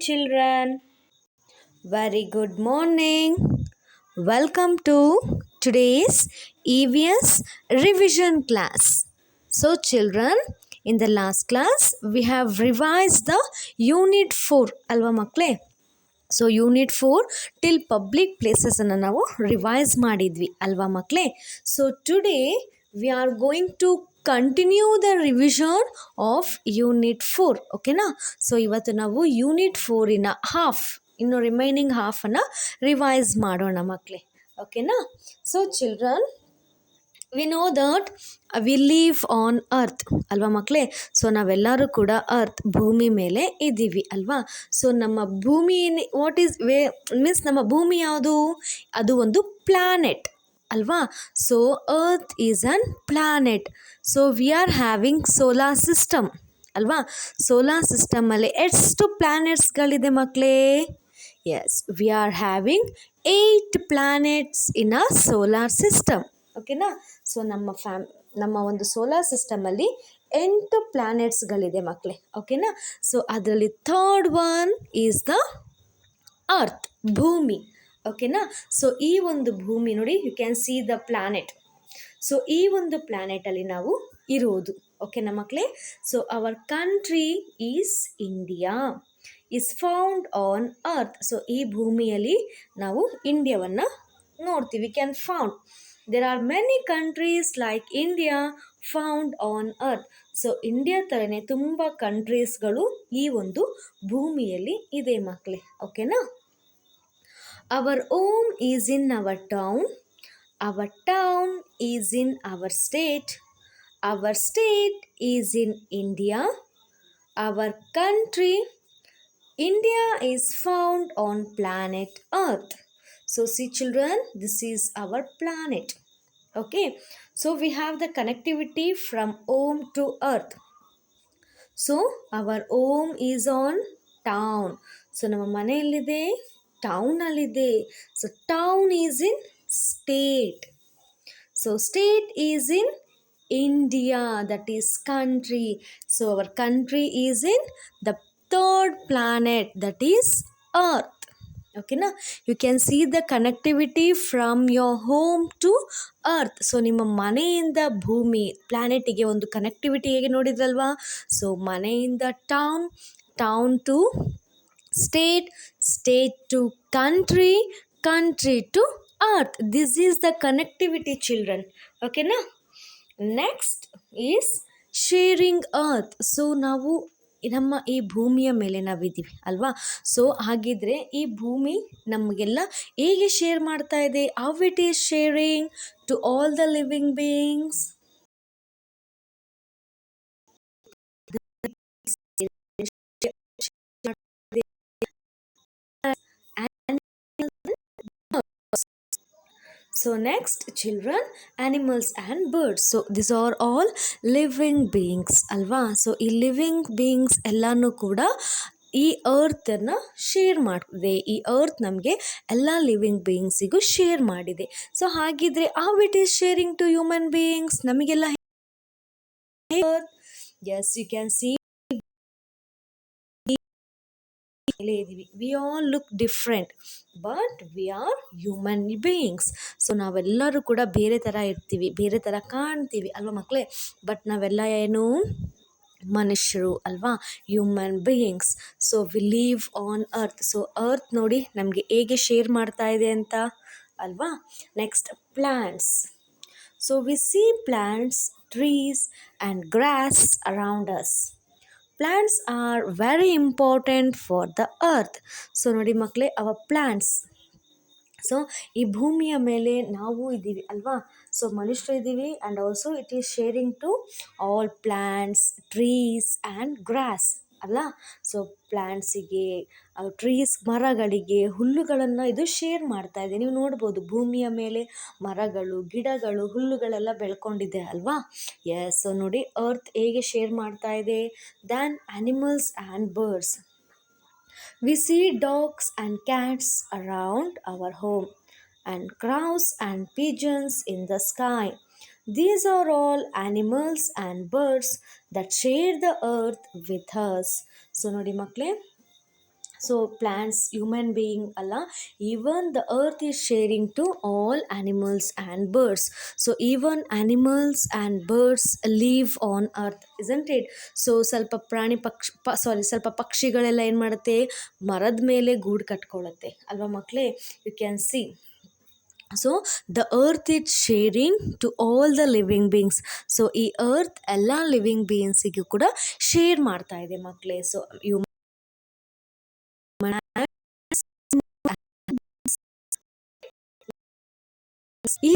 children. Very good morning. Welcome to today's EVS revision class. So, children, in the last class, we have revised the Unit 4. Alva makle? So unit 4 till public ಪ್ಲೇಸಸನ್ನು ನಾವು revise ಮಾಡಿದ್ವಿ ಅಲ್ವಾ ಮಕ್ಕಳೇ. So today we are going to continue the revision of unit 4 ಓಕೆನಾ. So ಇವತ್ತು ನಾವು unit 4ನ ಇನ್ನು remaining ಹಾಫನ್ನು revise ಮಾಡೋಣ ಮಕ್ಕಳೇ, ಓಕೆನಾ. So children, we know that we live on earth ಅಲ್ವಾ ಮಕ್ಕಳೇ. ಸೊ ನಾವೆಲ್ಲರೂ ಕೂಡ ಅರ್ತ್ ಭೂಮಿ ಮೇಲೆ ಇದ್ದೀವಿ ಅಲ್ವಾ. ಸೊ ನಮ್ಮ ಭೂಮಿ ಮೀನ್ಸ್ ನಮ್ಮ ಭೂಮಿ ಯಾವುದು? ಅದು ಒಂದು ಪ್ಲಾನೆಟ್ ಅಲ್ವಾ. So earth is an planet. So we are having solar system ಅಲ್ವಾ. ಸೋಲಾರ್ ಸಿಸ್ಟಮಲ್ಲಿ ಎಷ್ಟು ಪ್ಲಾನೆಟ್ಸ್ಗಳಿದೆ ಮಕ್ಕಳೇ? Yes, we are having 8 planets in a solar system, ಓಕೆನಾ. ಸೊ ನಮ್ಮ ಒಂದು ಸೋಲಾರ್ ಸಿಸ್ಟಮಲ್ಲಿ 8 ಪ್ಲಾನೆಟ್ಸ್ಗಳಿದೆ ಮಕ್ಕಳೇ, ಓಕೆನಾ. ಸೊ ಅದರಲ್ಲಿ third one is the earth, ಭೂಮಿ, ಓಕೆನಾ. ಸೊ ಈ ಒಂದು ಭೂಮಿ ನೋಡಿ, you can see the planet. So ಈ ಒಂದು ಪ್ಲಾನೆಟಲ್ಲಿ ನಾವು ಇರೋದು, ಓಕೆನಾ ಮಕ್ಕಳೇ. So our country is India, is found on earth. So ಈ ಭೂಮಿಯಲ್ಲಿ ನಾವು ಇಂಡಿಯಾವನ್ನು ನೋಡ್ತೀವಿ, can found. There are many countries like India found on earth. So India ಥರನೇ ತುಂಬ ಕಂಟ್ರೀಸ್ಗಳು ಈ ಒಂದು ಭೂಮಿಯಲ್ಲಿ ಇದೆ ಮಕ್ಕಳೇ, ಓಕೆನಾ. Our home is in hour town, our town is in our state is in India, our country India is found on planet Earth. So see children, this is our planet. Okay, so we have the connectivity from home to earth. So our home is on town. So ನಮ್ಮ ಮನೆ ಎಲ್ಲಿದೆ? Town ಅಲ್ಲಿದೆ. So town is in state. So state is in India, that is country. So our country is in the third planet, that is earth, okay na. You can see the connectivity from your home to earth. So ನಿಮ್ಮ ಮನೆಯಿಂದ ಭೂಮಿ ಪ್ಲಾನೆಟಿಗೆ ಒಂದು connectivity ಹೇಗೆ ನೋಡಿದ್ರಲ್ವಾ. So ಮನೆಯಿಂದ town to state to country to earth. This is the connectivity children, okay na. Next is sharing earth. So ನಾವು ನಮ್ಮ ಈ ಭೂಮಿಯ ಮೇಲೆ ನಾವಿದ್ದೀವಿ ಅಲ್ವಾ. ಸೊ ಹಾಗಿದ್ರೆ ಈ ಭೂಮಿ ನಮಗೆಲ್ಲ ಹೇಗೆ ಶೇರ್ ಮಾಡ್ತಾ ಇದೆ? How it is sharing to all the living beings? So next children, animals and birds. So these are all living beings ಅಲ್ವಾ. ಸೊ ಈ ಲಿವಿಂಗ್ ಬೀಯಿಂಗ್ಸ್ ಎಲ್ಲನೂ ಕೂಡ ಈ ಅರ್ತನ್ನು ಶೇರ್ ಮಾಡಿದೆ. ಈ ಅರ್ತ್ ನಮಗೆ ಎಲ್ಲ ಲಿವಿಂಗ್ ಬೀಯಿಂಗ್ಸಿಗೂ ಶೇರ್ ಮಾಡಿದೆ. ಸೊ ಹಾಗಿದ್ರೆ how it is sharing to human beings? ನಮಗೆಲ್ಲ yes, you can see we all look different but we are human beings. So ನಾವೆಲ್ಲರೂ ಕೂಡ ಬೇರೆ ಥರ ಇರ್ತೀವಿ, ಬೇರೆ ಥರ ಕಾಣ್ತೀವಿ ಅಲ್ವಾ ಮಕ್ಕಳೇ. ಬಟ್ ನಾವೆಲ್ಲ ಏನು? ಮನುಷ್ಯರು ಅಲ್ವಾ, human beings. So we live on earth. So earth ನೋಡಿ ನಮಗೆ ಹೇಗೆ ಶೇರ್ ಮಾಡ್ತಾ ಇದೆ ಅಂತ ಅಲ್ವಾ. Next plants. So we see plants, trees and grass around us. Plants are very important for the earth. So ನೋಡಿ ಮಕ್ಕಳೇ, ಅವ ಪ್ಲಾಂಟ್ಸ್. ಸೊ ಈ ಭೂಮಿಯ ಮೇಲೆ ನಾವು ಇದ್ದೀವಿ ಅಲ್ವಾ. ಸೊ ಮನುಷ್ಯರು ಇದ್ದೀವಿ and also it is sharing to all plants, trees and grass ಅಲ್ಲ. ಸೊ ಪ್ಲ್ಯಾಂಟ್ಸಿಗೆ, ಟ್ರೀಸ್ ಮರಗಳಿಗೆ, ಹುಲ್ಲುಗಳನ್ನು ಇದು ಶೇರ್ ಮಾಡ್ತಾ ಇದೆ. ನೀವು ನೋಡ್ಬೋದು ಭೂಮಿಯ ಮೇಲೆ ಮರಗಳು, ಗಿಡಗಳು, ಹುಲ್ಲುಗಳೆಲ್ಲ ಬೆಳ್ಕೊಂಡಿದೆ ಅಲ್ವಾ. ಎಸ್, ಸೊ ನೋಡಿ ಅರ್ತ್ ಹೇಗೆ ಶೇರ್ ಮಾಡ್ತಾ ಇದೆ. Than animals and birds. We see dogs and cats around our home and crows and pigeons in the sky. These are all animals and birds that share the earth with us. So ನೋಡಿ ಮಕ್ಕಳೇ, so plants human being ಅಲ್ಲ, even the earth is sharing to all animals and birds. So even animals and birds live on earth, isn't it? So ಸ್ವಲ್ಪ ಸ್ವಲ್ಪ ಪಕ್ಷಿಗಳೆಲ್ಲ ಏನು ಮಾಡುತ್ತೆ, ಮರದ ಮೇಲೆ ಗೂಡು ಕಟ್ಕೊಳ್ಳುತ್ತೆ ಅಲ್ವಾ ಮಕ್ಕಳೇ? You can see. So the earth is sharing to all the living beings. So ಈ ಅರ್ತ್ ಎಲ್ಲ ಲಿವಿಂಗ್ ಬೀಯಿಂಗ್ಸಿಗೂ ಕೂಡ ಶೇರ್ ಮಾಡ್ತಾ ಇದೆ ಮಕ್ಕಳೇ. ಸೊ ಈ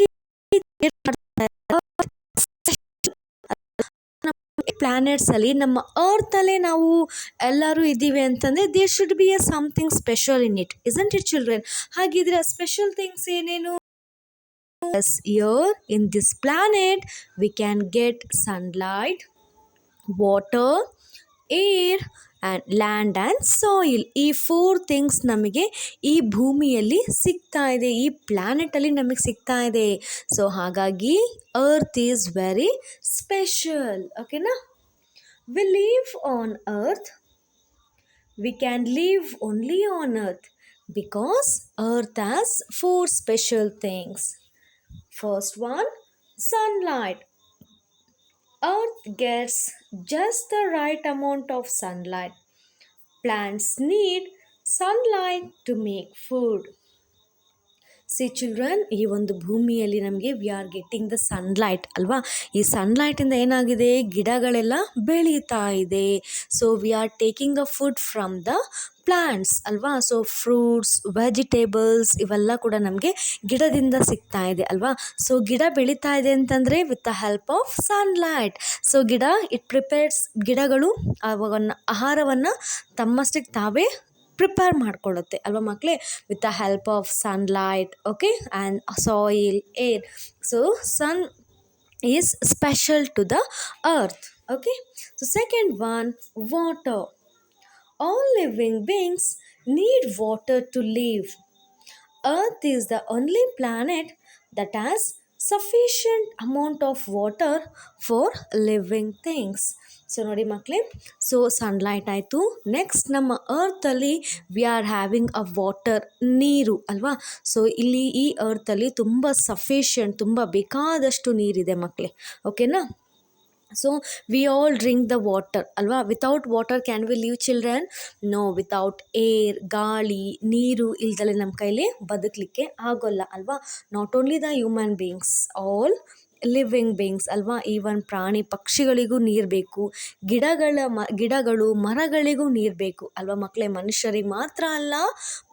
ಪ್ಲಾನೆಟ್ಸ್ ಅಲ್ಲಿ ನಮ್ಮ ಅರ್ತ್ ಅಲ್ಲೇ ನಾವು ಎಲ್ಲರೂ ಇದ್ದೀವಿ ಅಂತಂದ್ರೆ there should be a something special in it, isn't it children? ಹಾಗಿದ್ರೆ ಸ್ಪೆಷಲ್ ಥಿಂಗ್ಸ್ ಏನೇನು? Here in this planet we can get sunlight, water, air and land and soil. ಈ 4 ಥಿಂಗ್ಸ್ ನಮಗೆ ಈ ಭೂಮಿಯಲ್ಲಿ ಸಿಗ್ತಾ ಇದೆ, ಈ ಪ್ಲ್ಯಾನೆಟಲ್ಲಿ ನಮಗೆ ಸಿಗ್ತಾ ಇದೆ. ಸೊ ಹಾಗಾಗಿ ಅರ್ತ್ ಈಸ್ ವೆರಿ ಸ್ಪೆಷಲ್. ಓಕೆನಾ? We live on earth, we can live only on earth because earth has 4 special things. First one, sunlight. Earth gets just the right amount of sunlight. Plants need sunlight to make food. See children, ಈ ಒಂದು ಭೂಮಿಯಲ್ಲಿ ನಮಗೆ V are getting the sunlight ಅಲ್ವಾ? ಈ ಸನ್ಲೈಟಿಂದ ಏನಾಗಿದೆ, ಗಿಡಗಳೆಲ್ಲ ಬೆಳೀತಾ ಇದೆ. So we are taking a food from the plants ಅಲ್ವಾ? ಸೊ ಫ್ರೂಟ್ಸ್, ವೆಜಿಟೇಬಲ್ಸ್ ಇವೆಲ್ಲ ಕೂಡ ನಮಗೆ ಗಿಡದಿಂದ ಸಿಗ್ತಾ ಇದೆ ಅಲ್ವಾ? ಸೊ ಗಿಡ ಬೆಳೀತಾ ಇದೆ ಅಂತಂದರೆ with the help of sunlight. So ಗಿಡಗಳು ಆಹಾರವನ್ನು ತಮ್ಮಷ್ಟಕ್ಕೆ ತಾವೇ ಪ್ರಿಪೇರ್ ಮಾಡ್ಕೊಳ್ಳುತ್ತೆ ಅಲ್ವಾ ಮಕ್ಕಳೇ? With the help of sunlight, okay, and soil, air. So sun is special to the earth. Okay, so second one, water. All living beings need water to live. Earth is the only planet that has sufficient amount of water for living things. So ನೋಡಿ ಮಕ್ಕಳೇ, so sunlight ಆಯಿತು. Next ನಮ್ಮ ಅರ್ತಲ್ಲಿ we are having a water, ನೀರು ಅಲ್ವಾ? So ಇಲ್ಲಿ ಈ ಅರ್ತಲ್ಲಿ ತುಂಬ ಸಫಿಷಿಯಂಟ್, ತುಂಬ ಬೇಕಾದಷ್ಟು ನೀರಿದೆ ಮಕ್ಕಳೇ. ಓಕೆನಾ? So we all drink the water ಅಲ್ವಾ? Without water can we live children? No. Without air, ಗಾಳಿ, ನೀರು ಇಲ್ದಲೆ ನಮ್ಮ ಕೈಲಿ ಬದುಕಲಿಕ್ಕೆ ಆಗೋಲ್ಲ ಅಲ್ವಾ? Not only the human beings, all living beings ಅಲ್ವಾ? ಈವನ್ ಪ್ರಾಣಿ ಪಕ್ಷಿಗಳಿಗೂ ನೀರು ಬೇಕು, ಗಿಡಗಳು ಮರಗಳಿಗೂ ನೀರು ಬೇಕು ಅಲ್ವಾ ಮಕ್ಕಳೇ? ಮನುಷ್ಯರಿಗೆ ಮಾತ್ರ ಅಲ್ಲ,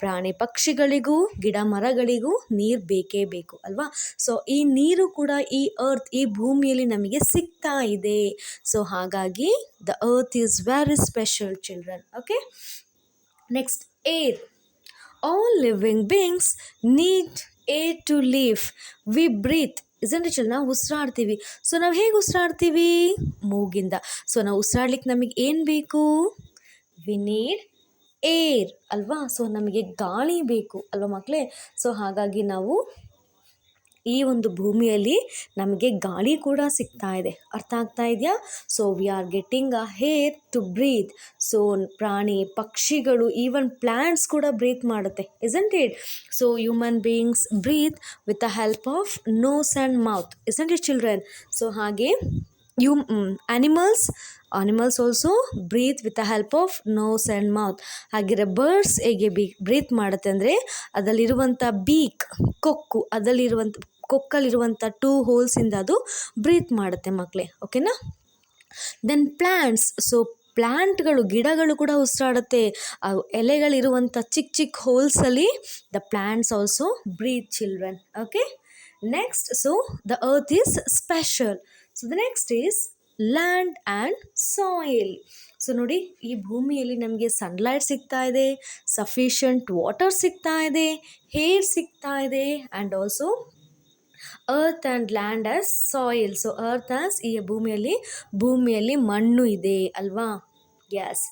ಪ್ರಾಣಿ ಪಕ್ಷಿಗಳಿಗೂ ಗಿಡ ಮರಗಳಿಗೂ ನೀರು ಬೇಕೇ ಬೇಕು ಅಲ್ವಾ? ಸೊ ಈ ನೀರು ಕೂಡ ಈ ಭೂಮಿಯಲ್ಲಿ ನಮಗೆ ಸಿಗ್ತಾ ಇದೆ. ಸೊ ಹಾಗಾಗಿ the earth is very special children. Okay, next, air. All living beings need air to live. We breathe, isn't it? ನಾವು ಉಸಿರಾಡ್ತೀವಿ. ಸೊ ನಾವು ಹೇಗೆ ಉಸಿರಾಡ್ತೀವಿ? ಮೂಗಿಂದ. ಸೊ ನಾವು ಉಸಿರಾಡ್ಲಿಕ್ಕೆ ನಮಗೆ ಏನು ಬೇಕು? ವಿ ನೀಡ್ ಏರ್ ಅಲ್ವಾ? ಸೊ ನಮಗೆ ಗಾಳಿ ಬೇಕು ಅಲ್ವಾ ಮಕ್ಕಳೇ? ಸೊ ಹಾಗಾಗಿ ನಾವು ಈ ಒಂದು ಭೂಮಿಯಲ್ಲಿ ನಮಗೆ ಗಾಳಿ ಕೂಡ ಸಿಗ್ತಾ ಇದೆ. ಅರ್ಥ ಆಗ್ತಾ ಇದೆಯಾ? So we are getting a air to breathe. So ಪ್ರಾಣಿ ಪಕ್ಷಿಗಳು, ಈವನ್ ಪ್ಲ್ಯಾಂಟ್ಸ್ ಕೂಡ ಬ್ರೀತ್ ಮಾಡುತ್ತೆ, isn't it? So human beings breathe with the help of nose and mouth, isn't it children? So ಹಾಗೆ animals also breathe with the help of nose and mouth. ಹಾಗಿದ್ರೆ birds ಹೇಗೆ breathe ಮಾಡುತ್ತೆ ಅಂದರೆ, ಅದರಲ್ಲಿರುವಂಥ beak, ಕೊಕ್ಕಲ್ಲಿರುವಂಥ 2 ಹೋಲ್ಸಿಂದ ಅದು breathe ಮಾಡುತ್ತೆ ಮಕ್ಕಳೇ. ಓಕೆನಾ? Then plants. So ಪ್ಲ್ಯಾಂಟ್ಗಳು, ಗಿಡಗಳು ಕೂಡ ಉಸಿರಾಡುತ್ತೆ. ಎಲೆಗಳಿರುವಂಥ ಚಿಕ್ಕ ಹೋಲ್ಸಲ್ಲಿ the plants also breathe children. Okay, next, so the earth is special. So the next is land and soil. So ನೋಡಿ, ಈ ಭೂಮಿಯಲ್ಲಿ ನಮಗೆ ಸನ್ಲೈಟ್ ಸಿಗ್ತಾ ಇದೆ, ಸಫಿಷಿಯಂಟ್ ವಾಟರ್ ಸಿಗ್ತಾ ಇದೆ, ಏರ್ ಸಿಗ್ತಾ ಇದೆ, and also earth and land as soil. So earth as, ಈ ಭೂಮಿಯಲ್ಲಿ ಮಣ್ಣು ಇದೆ ಅಲ್ವಾ? Yes.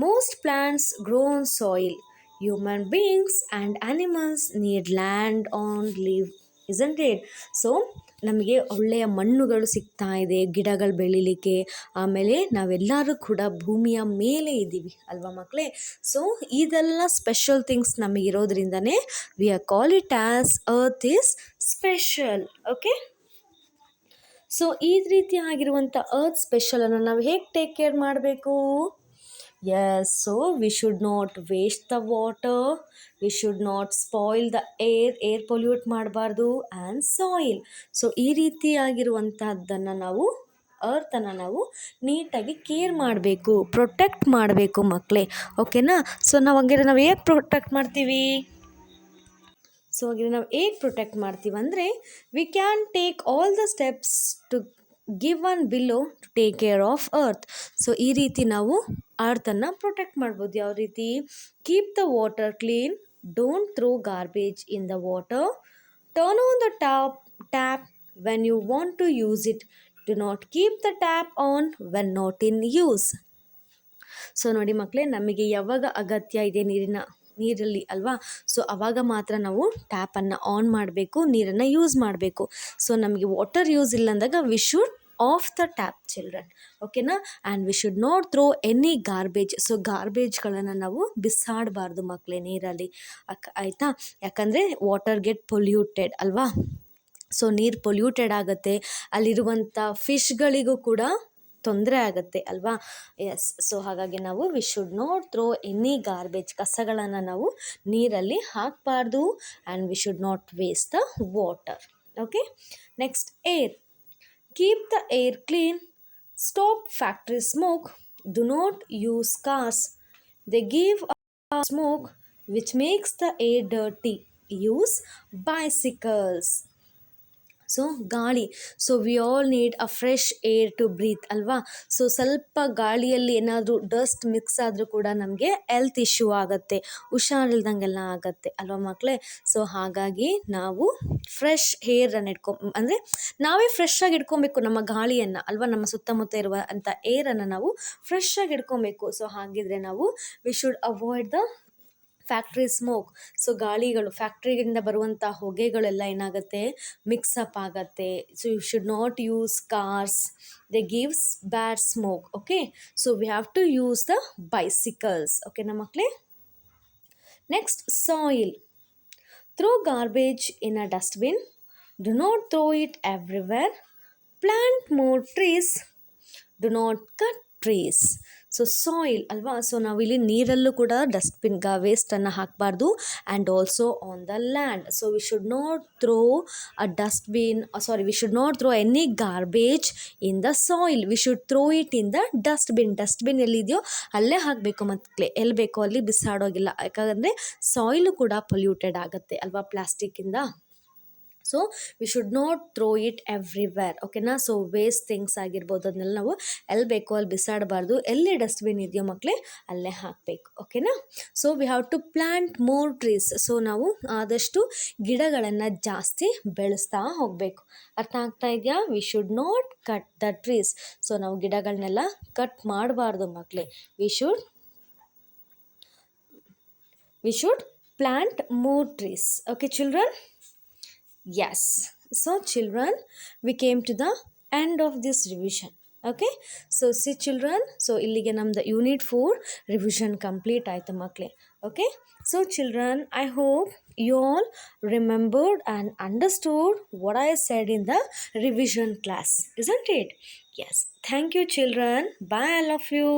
Most plants grow on soil. Human beings and animals need land on live, isn't it? So ನಮಗೆ ಒಳ್ಳೆಯ ಮಣ್ಣುಗಳು ಸಿಗ್ತಾ ಇದೆ ಗಿಡಗಳು ಬೆಳಿಲಿಕ್ಕೆ. ಆಮೇಲೆ ನಾವೆಲ್ಲರೂ ಕೂಡ ಭೂಮಿಯ ಮೇಲೆ ಇದ್ದೀವಿ ಅಲ್ವಾ ಮಕ್ಕಳೇ. ಸೊ ಇದೆಲ್ಲ ಸ್ಪೆಷಲ್ ಥಿಂಗ್ಸ್ ನಮಗಿರೋದ್ರಿಂದನೇ we are call it as earth is special. Okay, so ಈ ರೀತಿ ಆಗಿರುವಂಥ ಅರ್ತ್ ಸ್ಪೆಷಲನ್ನು ನಾವು ಹೇಗೆ ಟೇಕ್ ಕೇರ್ ಮಾಡಬೇಕು? Yes, so we should not waste the water, we should not spoil the air pollute ಮಾಡಬಾರ್ದು, ಆ್ಯಂಡ್ ಸಾಯಿಲ್. ಸೊ ಈ ರೀತಿಯಾಗಿರುವಂತಹದ್ದನ್ನು ನಾವು ಅರ್ಥನ್ನು ನಾವು ನೀಟಾಗಿ ಕೇರ್ ಮಾಡಬೇಕು, ಪ್ರೊಟೆಕ್ಟ್ ಮಾಡಬೇಕು ಮಕ್ಕಳೇ. ಓಕೆನಾ? ಸೊ ನಾವು ಹಂಗಾರೆ ನಾವು ಹೇಗೆ ಪ್ರೊಟೆಕ್ಟ್ ಮಾಡ್ತೀವಿ? ಸೊ ಹಾಗೆ ನಾವು ಹೇಗೆ ಪ್ರೊಟೆಕ್ಟ್ ಮಾಡ್ತೀವಿ ಅಂದರೆ, we can take all the steps to give one below to take care of earth. So ಈ ರೀತಿ ನಾವು ಅರ್ಥನ್ನು ಪ್ರೊಟೆಕ್ಟ್ ಮಾಡ್ಬೋದು. ಯಾವ ರೀತಿ? Keep the water clean, don't throw garbage in the water, turn on the tap when you want to use it, do not keep the tap on when not in use. So ನೋಡಿ ಮಕ್ಕಳೇ, ನಮಗೆ ಯಾವಾಗ ಅಗತ್ಯ ಇದೆ ನೀರಲ್ಲಿ ಅಲ್ವಾ, so ಆವಾಗ ಮಾತ್ರ ನಾವು ಟ್ಯಾಪನ್ನು ಆನ್ ಮಾಡಬೇಕು, ನೀರನ್ನು ಯೂಸ್ ಮಾಡಬೇಕು. ಸೊ ನಮಗೆ ವಾಟರ್ ಯೂಸ್ ಇಲ್ಲ ಅಂದಾಗ we should off the tap children. ಓಕೆನಾ? And we should not throw any garbage. So ಗಾರ್ಬೇಜ್ಗಳನ್ನು ನಾವು ಬಿಸಾಡಬಾರ್ದು ಮಕ್ಕಳೇ ನೀರಲ್ಲಿ. ಆಯಿತಾ? ಯಾಕಂದರೆ ವಾಟರ್ ಗೆಟ್ ಪೊಲ್ಯೂಟೆಡ್ ಅಲ್ವಾ. ಸೊ ನೀರು ಪೊಲ್ಯೂಟೆಡ್ ಆಗುತ್ತೆ, ಅಲ್ಲಿರುವಂಥ ಫಿಶ್ಗಳಿಗೂ ಕೂಡ ತೊಂದರೆ ಆಗುತ್ತೆ ಅಲ್ವಾ. ಎಸ್, ಸೊ ಹಾಗಾಗಿ ನಾವು we should not throw any garbage, ಕಸಗಳನ್ನು ನಾವು ನೀರಲ್ಲಿ ಹಾಕಬಾರ್ದು. And we should not waste the water. Okay, next air. Keep the air clean, stop factory smoke, do not use cars, they give smoke which makes the air dirty, use bicycles. So ಗಾಳಿ, so we all need a fresh air to breathe ಅಲ್ವಾ. So ಸ್ವಲ್ಪ ಗಾಳಿಯಲ್ಲಿ ಏನಾದರೂ dust mix ಆದರೂ ಕೂಡ ನಮಗೆ health issue ಆಗುತ್ತೆ, ಹುಷಾರಿಲ್ದಂಗೆಲ್ಲ ಆಗುತ್ತೆ ಅಲ್ವಾ ಮಕ್ಕಳೇ. ಸೊ ಹಾಗಾಗಿ ನಾವು ಫ್ರೆಶ್ ಏರನ್ನು ಅಂದರೆ ನಾವೇ ಫ್ರೆಶ್ ಆಗಿ ಇಟ್ಕೊಬೇಕು ನಮ್ಮ ಗಾಳಿಯನ್ನು ಅಲ್ವಾ. ನಮ್ಮ ಸುತ್ತಮುತ್ತ ಇರುವ ಅಂಥ ಏರನ್ನು ನಾವು ಫ್ರೆಶ್ ಆಗಿ ಇಟ್ಕೊಬೇಕು. ಸೊ ಹಾಗಿದ್ರೆ ನಾವು we should avoid the factory smoke. So ಗಾಳಿಗಳು, ಫ್ಯಾಕ್ಟ್ರಿಯಿಂದ ಬರುವಂಥ ಹೊಗೆಗಳೆಲ್ಲ ಏನಾಗುತ್ತೆ, ಮಿಕ್ಸಪ್ ಆಗುತ್ತೆ. So you should not use cars, they gives bad smoke. Okay, so we have to use the bicycles. ಓಕೆನಾ ಮಕ್ಕಳೇ? Next, soil. Throw garbage in a dustbin, do not throw it everywhere, plant more trees, do not cut trees. So soil ಅಲ್ವಾ. So ನಾವಿಲ್ಲಿ ನೀರಲ್ಲೂ ಕೂಡ ವೇಸ್ಟನ್ನು ಹಾಕಬಾರ್ದು, and also on the land. So we should not throw we should not throw any garbage in the soil, we should throw it in the dustbin ಎಲ್ಲಿದೆಯೋ ಅಲ್ಲೇ ಹಾಕಬೇಕು ಮಕ್ಕಳೇ, ಎಲ್ಲಿ ಬೇಕೋ ಅಲ್ಲಿ ಬಿಸಾಡೋಗಿಲ್ಲ. ಯಾಕಂದರೆ ಸಾಯಿಲು ಕೂಡ ಪೊಲ್ಯೂಟೆಡ್ ಆಗುತ್ತೆ ಅಲ್ವಾ ಪ್ಲಾಸ್ಟಿಕ್ಕಿಂದ. So we should not throw it everywhere. ಓಕೆನಾ? ಸೊ ವೇಸ್ಟ್ ಥಿಂಗ್ಸ್ ಆಗಿರ್ಬೋದು ಅದನ್ನೆಲ್ಲ ನಾವು ಎಲ್ಲಿ ಬೇಕೋ ಅಲ್ಲಿ ಬಿಸಾಡಬಾರ್ದು, ಎಲ್ಲಿ ಡಸ್ಟ್ಬಿನ್ ಇದೆಯೋ ಮಕ್ಕಳೇ ಅಲ್ಲೇ ಹಾಕಬೇಕು. ಓಕೆನಾ? So we have to plant more trees. So ನಾವು ಆದಷ್ಟು ಗಿಡಗಳನ್ನು ಜಾಸ್ತಿ ಬೆಳೆಸ್ತಾ ಹೋಗಬೇಕು. ಅರ್ಥ ಆಗ್ತಾ ಇದೆಯಾ? We should not cut the trees. So ನಾವು ಗಿಡಗಳನ್ನೆಲ್ಲ ಕಟ್ ಮಾಡಬಾರ್ದು ಮಕ್ಕಳೇ. We should plant more trees. Okay children? Yes. So children, we came to the end of this revision. Okay, so see children, so illige namda unit 4 revision complete ಆಯ್ತು ಮಕ್ಕಳೇ. Okay, so children, I hope you all remembered and understood what I said in the revision class, isn't it? Yes, thank you children, bye all of you.